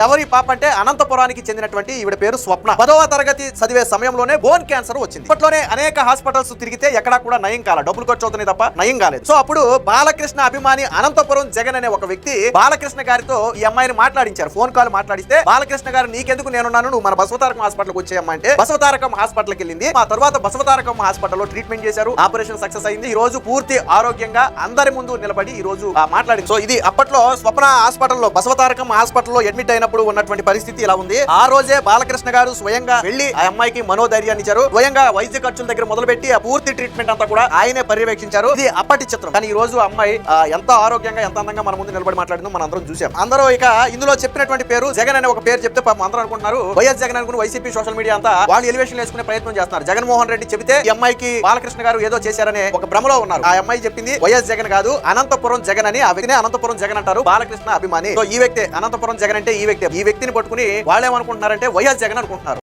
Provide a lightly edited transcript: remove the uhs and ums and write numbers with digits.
ఎవరి పాప అంటే అనంతపురానికి చెందినటువంటి ఈవిడ పేరు స్వప్న. 10వ తరగతి చదివే సమయంలోనే బోన్ క్యాన్సర్ వచ్చింది. ఇప్పట్లోనే అనేక హాస్పిటల్స్ తిరిగితే ఎక్కడా కూడా నయం కాల, డబ్బులు ఖర్చు అవుతున్నాయి తప్ప నయం కాలేదు. సో అప్పుడు బాలకృష్ణ అభిమాని అనంతపురం జగన్ అనే ఒక వ్యక్తి బాలకృష్ణ గారితో ఈ అమ్మాయిని మాట్లాడించారు. ఫోన్ కాల్ మాట్లాడిస్తే బాలకృష్ణ గారు నీకెందుకు నేనున్నాను, నువ్వు మన బసవతారకం హాస్పిటల్కి వచ్చేయమ్మా అంటే బసవతారకం హాస్పిటల్కి వెళ్ళింది. ఆ తర్వాత బసవతారకం హాస్పిటల్లో ట్రీట్మెంట్ చేశారు. ఆపరేషన్ సక్సెస్ అయింది. ఈ రోజు పూర్తి ఆరోగ్యంగా అందరి ముందు నిలబడి ఈ రోజు మాట్లాడింది. సో ఇది అప్పట్లో స్వప్న హాస్పిటల్లో బసవతారకం హాస్పిటల్లో అడ్మిట్ అయినప్పుడు ఉన్నటువంటి పరిస్థితి ఇలా ఉంది. ఆ రోజే బాలకృష్ణ గారు స్వయంగా వెళ్లి ఆ అమ్మాయికి మనోధైర్యాన్ని ఇచ్చారు. స్వయంగా వైద్య ఖర్చుల దగ్గర మొదలుపెట్టి ఆ పూర్తి ట్రీట్మెంట్ అంతా కూడా ఆయనే పర్యవేక్షించారు. ఇది అప్పటి చిత్రం. కానీ ఈ రోజు అమ్మాయి ఎంత ఆరోగ్యంగా ఎంత అందంగా మన ముందు నిలబడి మాట్లాడిందో మనం అందరం చూసాం. అందరూ ఇక ఇందులో చెప్పినటువంటి పేరు జగన్ అనే ఒక పేరు చెప్తే పాపం అందరూ అనుకుంటున్నారు వైఎస్ జగన్ అనుకుని వైసీపీ సోషల్ మీడియా అంతా వాళ్ళు ఎలివేషన్ వేసుకునే ప్రయత్నం చేస్తున్నారు. జగన్మోహన్ రెడ్డి చెబితే ఈ అమ్మాయికి బాలకృష్ణ గారు ఏదో చేశారనే ఒక భ్రమలో ఉన్నారు. ఆ అమ్మాయి చెప్పింది వైఎస్ జగన్ కాదు, అనంతపురం జగన్ అని. ఆ వ్యక్తినే అనంతపురం జగన్ అంటారు. బాలకృష్ణ అభిమాని. సో ఈ వ్యక్తి అనంతపురం జగన్ అంటే ఈ వ్యక్తిని పట్టుకుని వాళ్ళేమనుకుంటున్నారంటే వైఎస్ జగన్ అనుకుంటున్నారు.